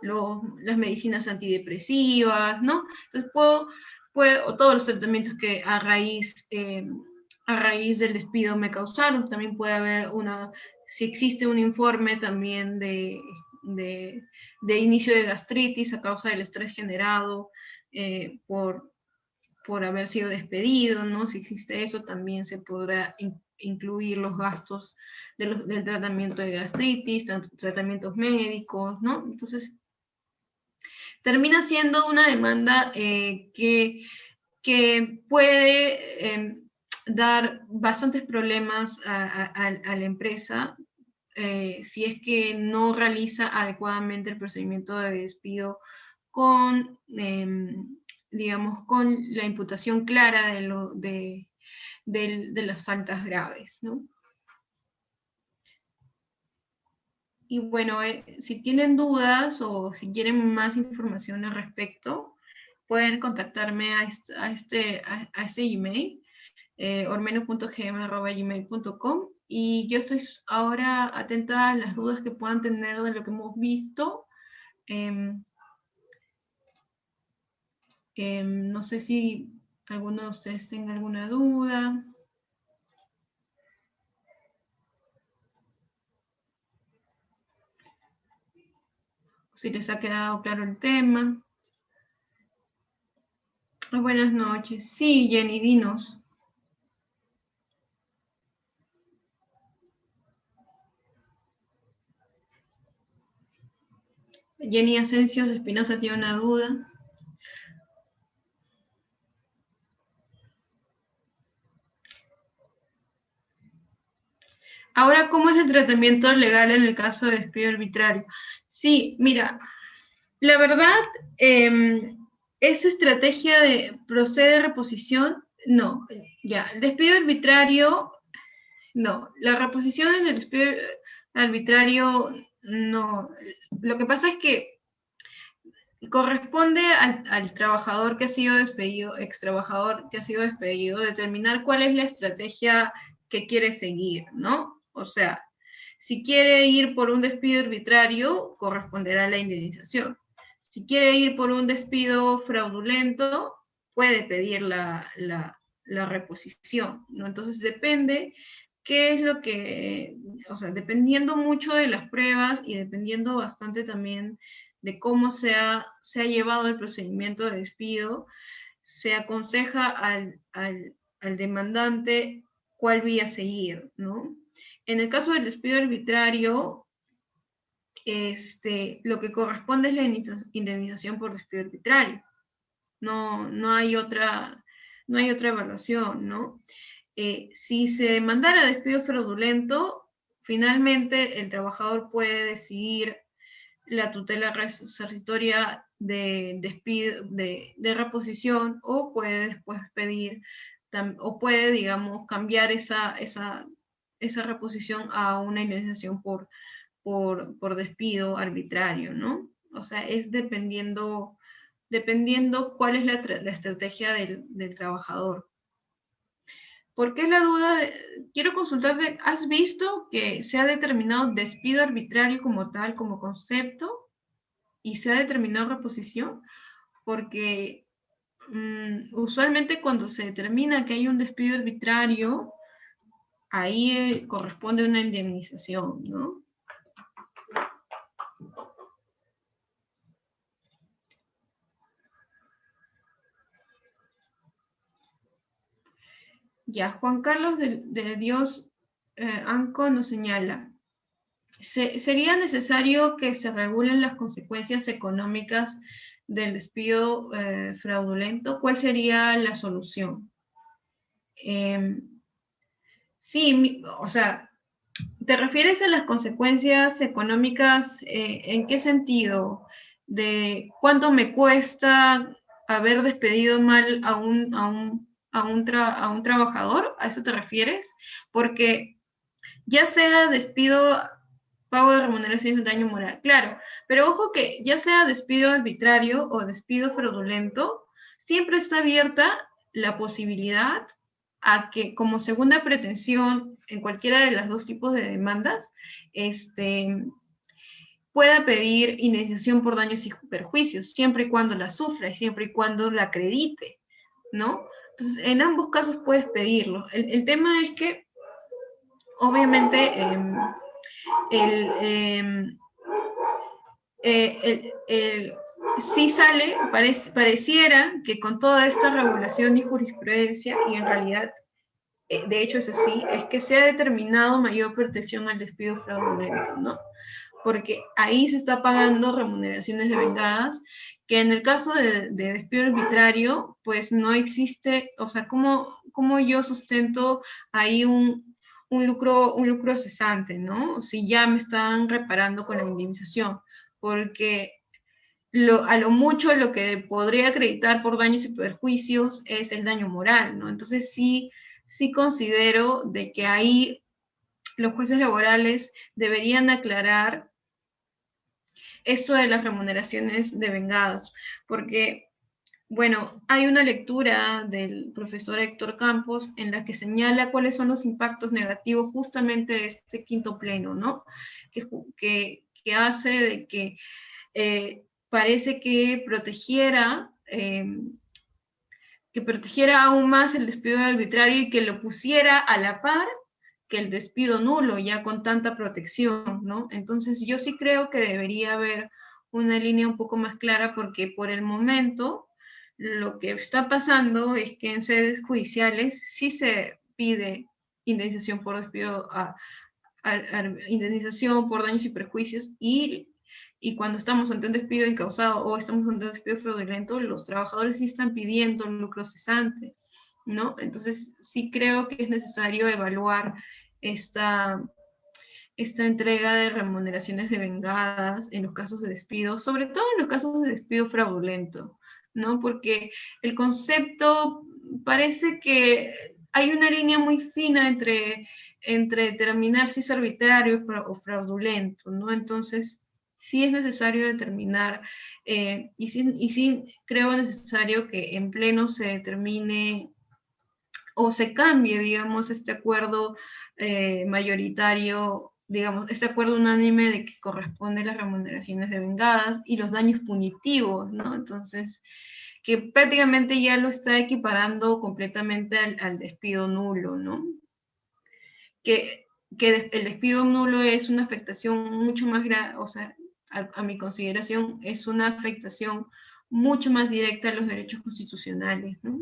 las medicinas antidepresivas, ¿no? Entonces o todos los tratamientos que a raíz del despido me causaron. También puede haber si existe un informe también de inicio de gastritis a causa del estrés generado por haber sido despedido, ¿no? Si existe eso, también se podrá incluir los gastos del tratamiento de gastritis, tratamientos médicos, ¿no? Entonces, termina siendo una demanda que puede dar bastantes problemas a la empresa si es que no realiza adecuadamente el procedimiento de despido con, digamos, con la imputación clara de las faltas graves, ¿no? Y bueno, si tienen dudas o si quieren más información al respecto, pueden contactarme a este email, ormeno.gm@gmail.com, y yo estoy ahora atenta a las dudas que puedan tener de lo que hemos visto. No sé si alguno de ustedes tenga alguna duda. Si les ha quedado claro el tema. Buenas noches. Sí, Jenny, dinos. Jenny Asensio de Espinosa tiene una duda. Ahora, ¿cómo es el tratamiento legal en el caso de despido arbitrario? Sí, mira, la verdad, esa estrategia de procede de reposición, no, ya, el despido arbitrario, no, la reposición en el despido arbitrario, no. Lo que pasa es que corresponde al trabajador que ha sido despedido, ex trabajador que ha sido despedido, determinar cuál es la estrategia que quiere seguir, ¿no? O sea, si quiere ir por un despido arbitrario, corresponderá a la indemnización. Si quiere ir por un despido fraudulento, puede pedir la reposición, ¿no? Entonces depende qué es lo que, o sea, dependiendo mucho de las pruebas y dependiendo bastante también de cómo se ha llevado el procedimiento de despido, se aconseja al demandante cuál vía seguir, ¿no? En el caso del despido arbitrario, lo que corresponde es la indemnización por despido arbitrario. No hay otra evaluación, ¿no? Si se demandara despido fraudulento, finalmente el trabajador puede decidir la tutela resarcitoria de despido, de reposición, o puede después pedir, o puede, digamos, cambiar esa reposición a una indemnización por despido arbitrario, ¿no? O sea, es dependiendo cuál es la estrategia del trabajador. ¿Por qué la duda? Quiero consultarte, ¿has visto que se ha determinado despido arbitrario como tal, como concepto, y se ha determinado reposición? Porque usualmente cuando se determina que hay un despido arbitrario, ahí corresponde una indemnización, ¿no? Ya, Juan Carlos de Dios Anco nos señala, ¿sería necesario que se regulen las consecuencias económicas del despido fraudulento? ¿Cuál sería la solución? Sí, o sea, ¿te refieres a las consecuencias económicas? ¿En qué sentido? ¿De cuánto me cuesta haber despedido mal a un trabajador? ¿A eso te refieres? Porque ya sea despido, pago de remuneración y daño moral, claro, pero ojo que ya sea despido arbitrario o despido fraudulento, siempre está abierta la posibilidad a que como segunda pretensión en cualquiera de los dos tipos de demandas, pueda pedir indemnización por daños y perjuicios, siempre y cuando la sufra y siempre y cuando la acredite, ¿no? Entonces, en ambos casos puedes pedirlo. El tema es que, obviamente, sí sale, pareciera que con toda esta regulación y jurisprudencia, y en realidad, de hecho es así, es que se ha determinado mayor protección al despido fraudulento, ¿no? Porque ahí se está pagando remuneraciones devengadas, que en el caso de despido arbitrario, pues no existe, o sea, ¿cómo yo sustento ahí un lucro cesante, ¿no? Si ya me están reparando con la indemnización, porque a lo mucho lo que podría acreditar por daños y perjuicios es el daño moral, ¿no? Entonces sí considero de que ahí los jueces laborales deberían aclarar eso de las remuneraciones devengadas, porque, bueno, hay una lectura del profesor Héctor Campos en la que señala cuáles son los impactos negativos justamente de este quinto pleno, ¿no? Que hace de que parece que protegiera aún más el despido arbitrario y que lo pusiera a la par que el despido nulo, ya con tanta protección, ¿no? Entonces yo sí creo que debería haber una línea un poco más clara, porque por el momento lo que está pasando es que en sedes judiciales sí se pide indemnización por despido, indemnización por daños y perjuicios, y cuando estamos ante un despido incausado o estamos ante un despido fraudulento, los trabajadores sí están pidiendo lucro cesante, ¿no? Entonces sí creo que es necesario evaluar esta, esta entrega de remuneraciones devengadas en los casos de despido, sobre todo en los casos de despido fraudulento, ¿no? Porque el concepto parece que hay una línea muy fina entre determinar si es arbitrario o fraudulento, ¿no? Entonces, sí es necesario determinar, y sí creo necesario que en pleno se determine o se cambie, digamos, este acuerdo mayoritario, digamos, este acuerdo unánime de que corresponde las remuneraciones devengadas y los daños punitivos, ¿no? Entonces, que prácticamente ya lo está equiparando completamente al despido nulo, ¿no? Que el despido nulo es una afectación mucho más grave, o sea, a mi consideración, es una afectación mucho más directa a los derechos constitucionales, ¿no?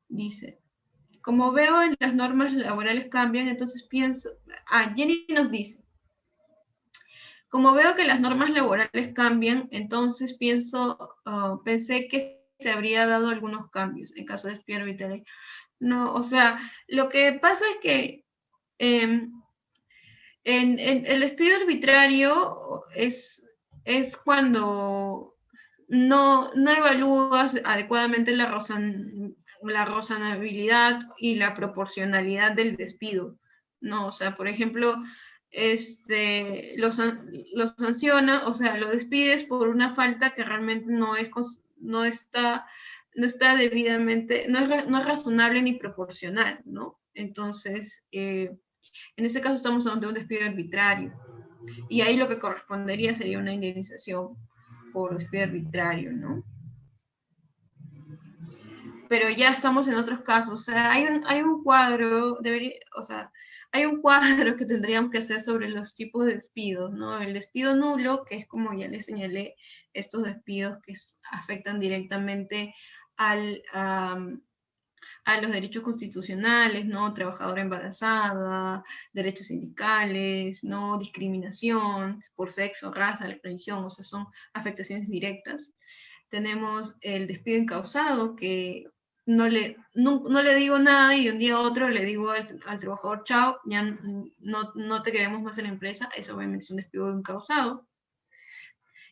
Dice, como veo en las normas laborales cambian, entonces pienso, Jenny nos dice, como veo que las normas laborales cambian, entonces pensé que se habría dado algunos cambios en caso de despido arbitrario. No, o sea, lo que pasa es que en el despido arbitrario es cuando no evalúas adecuadamente la razonabilidad y la proporcionalidad del despido, ¿no? O sea, por ejemplo, lo sanciona, o sea, lo despides por una falta que realmente no está debidamente, no es razonable ni proporcional, ¿no? Entonces, en ese caso estamos ante un despido arbitrario, y ahí lo que correspondería sería una indemnización por despido arbitrario, ¿no? Pero ya estamos en otros casos, o sea, hay un cuadro, o sea, hay un cuadro que tendríamos que hacer sobre los tipos de despidos, ¿no? El despido nulo, que es como ya les señalé, estos despidos que afectan directamente a los derechos constitucionales, ¿no? Trabajadora embarazada, derechos sindicales, ¿no? Discriminación por sexo, raza, religión, o sea, son afectaciones directas. Tenemos el despido incausado, que no le digo nada y de un día a otro le digo al trabajador, chao, ya no te queremos más en la empresa, eso obviamente es un despido incausado.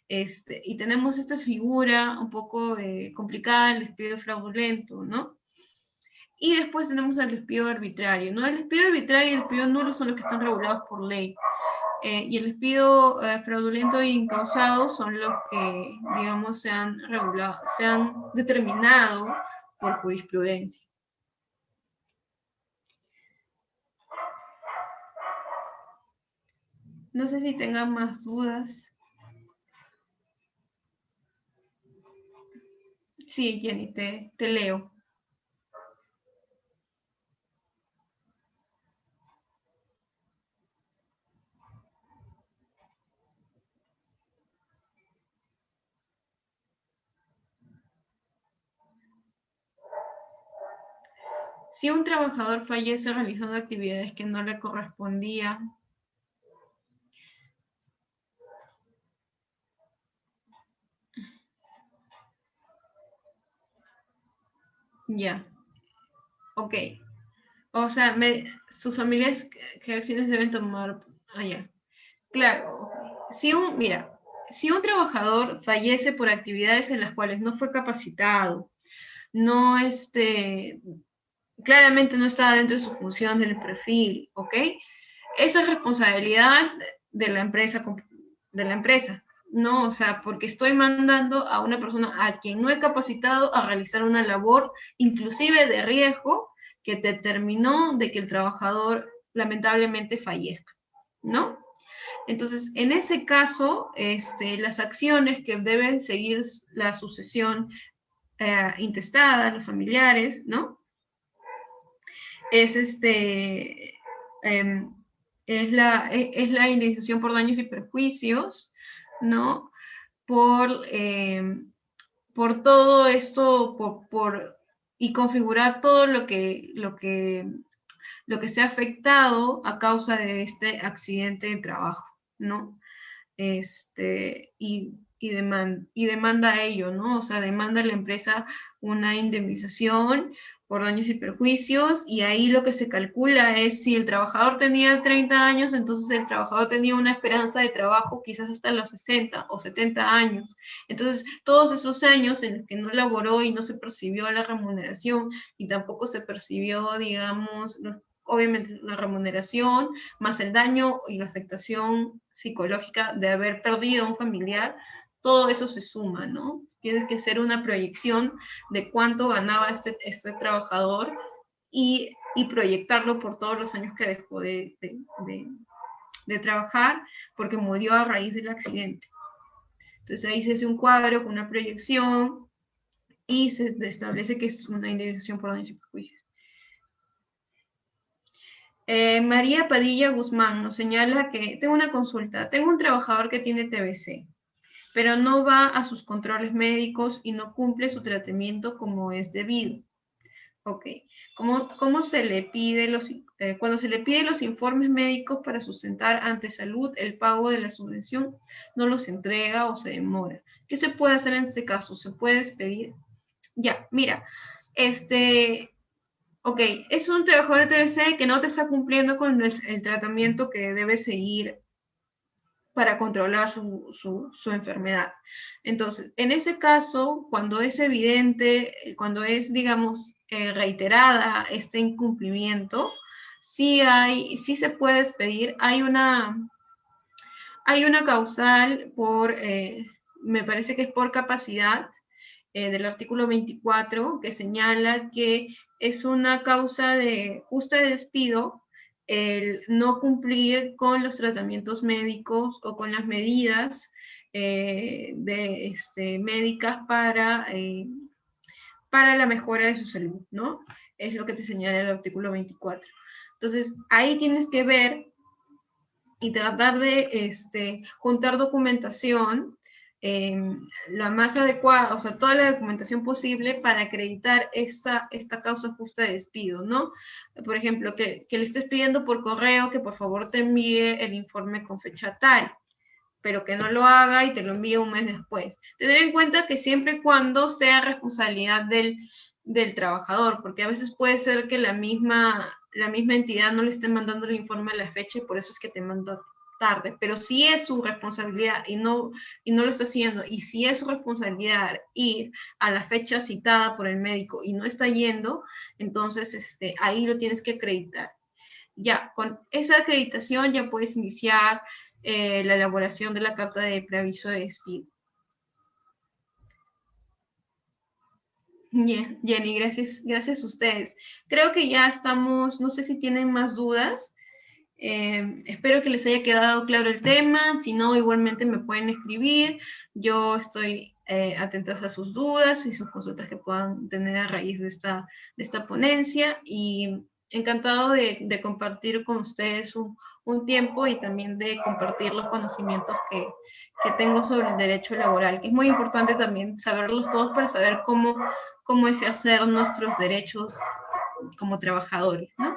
Y tenemos esta figura un poco complicada, el despido fraudulento, ¿no? Y después tenemos el despido arbitrario, ¿no? El despido arbitrario y el despido nulo son los que están regulados por ley. y el despido fraudulento e incausado son los que, digamos, se han regulado, se han determinado por jurisprudencia. No sé si tengan más dudas. Sí, Jenny, te leo. Si un trabajador fallece realizando actividades que no le correspondían, ya, ok. O sea, sus familias, ¿qué acciones deben tomar? Ya. Claro, ok. Mira, si un trabajador fallece por actividades en las cuales no fue capacitado, no, claramente no está dentro de su función del perfil, ¿ok? Esa es responsabilidad de la empresa, ¿no? O sea, porque estoy mandando a una persona a quien no he capacitado a realizar una labor, inclusive de riesgo, que determinó de que el trabajador lamentablemente fallezca, ¿no? Entonces, en ese caso, las acciones que deben seguir la sucesión intestada, los familiares, ¿no? Es em, es la indemnización por daños y perjuicios, ¿no? Por todo esto, y configurar todo lo que se ha afectado a causa de este accidente de trabajo, ¿no? Y demanda a ello, ¿no? O sea, demanda a la empresa una indemnización por daños y perjuicios, y ahí lo que se calcula es si el trabajador tenía 30 años, entonces el trabajador tenía una esperanza de trabajo quizás hasta los 60 o 70 años. Entonces, todos esos años en los que no laboró y no se percibió la remuneración, y tampoco se percibió, digamos, obviamente la remuneración, más el daño y la afectación psicológica de haber perdido a un familiar, todo eso se suma, ¿no? Tienes que hacer una proyección de cuánto ganaba este trabajador y proyectarlo por todos los años que dejó de trabajar porque murió a raíz del accidente. Entonces ahí se hace un cuadro con una proyección y se establece que es una indemnización por daños y perjuicios. María Padilla Guzmán nos señala que tengo una consulta. Tengo un trabajador que tiene TBC, pero no va a sus controles médicos y no cumple su tratamiento como es debido. Ok. ¿Cómo se le pide cuando se le pide los informes médicos para sustentar ante salud el pago de la subvención, no los entrega o se demora? ¿Qué se puede hacer en este caso? ¿Se puede despedir? Ya, mira, ok, es un trabajador de TBC que no te está cumpliendo con el tratamiento que debe seguir para controlar su enfermedad. Entonces, en ese caso, cuando es evidente, cuando es, digamos, reiterada este incumplimiento, sí se puede despedir. Hay una causal me parece que es por capacidad, del artículo 24, que señala que es una causa de justa de despido el no cumplir con los tratamientos médicos o con las medidas médicas para la mejora de su salud, ¿no? Es lo que te señala el artículo 24. Entonces, ahí tienes que ver y tratar de juntar documentación la más adecuada, o sea, toda la documentación posible para acreditar esta causa justa de despido, ¿no? Por ejemplo, que le estés pidiendo por correo que por favor te envíe el informe con fecha tal, pero que no lo haga y te lo envíe un mes después. Tener en cuenta que siempre y cuando sea responsabilidad del trabajador, porque a veces puede ser que la misma entidad no le esté mandando el informe a la fecha y por eso es que te manda tarde, pero si es su responsabilidad y no lo está haciendo, y si es su responsabilidad ir a la fecha citada por el médico y no está yendo, entonces ahí lo tienes que acreditar. Ya, con esa acreditación ya puedes iniciar la elaboración de la carta de preaviso de despido. Jenny, gracias a ustedes. Creo que ya estamos, no sé si tienen más dudas. Espero que les haya quedado claro el tema. Si no, igualmente me pueden escribir. Yo estoy atenta a sus dudas y sus consultas que puedan tener a raíz de esta ponencia. Y encantado de compartir con ustedes un tiempo y también de compartir los conocimientos que tengo sobre el derecho laboral, que es muy importante también saberlos todos para saber cómo ejercer nuestros derechos como trabajadores, ¿no?